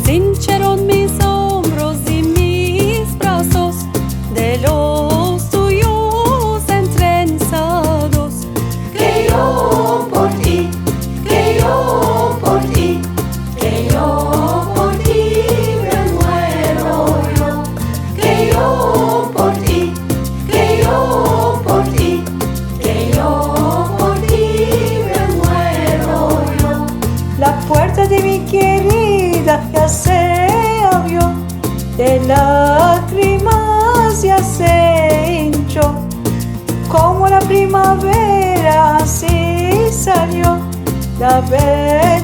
hincharon mis hombros y mis brazos de los tuyos entrenzados. Que yo por ti, que yo por ti, que yo por ti me muero yo. Que yo por ti, que yo por ti, que yo por ti me muero yo. La puerta de mi querida ya se abrió, de lágrimas ya se hinchó, como la primavera así salió la bella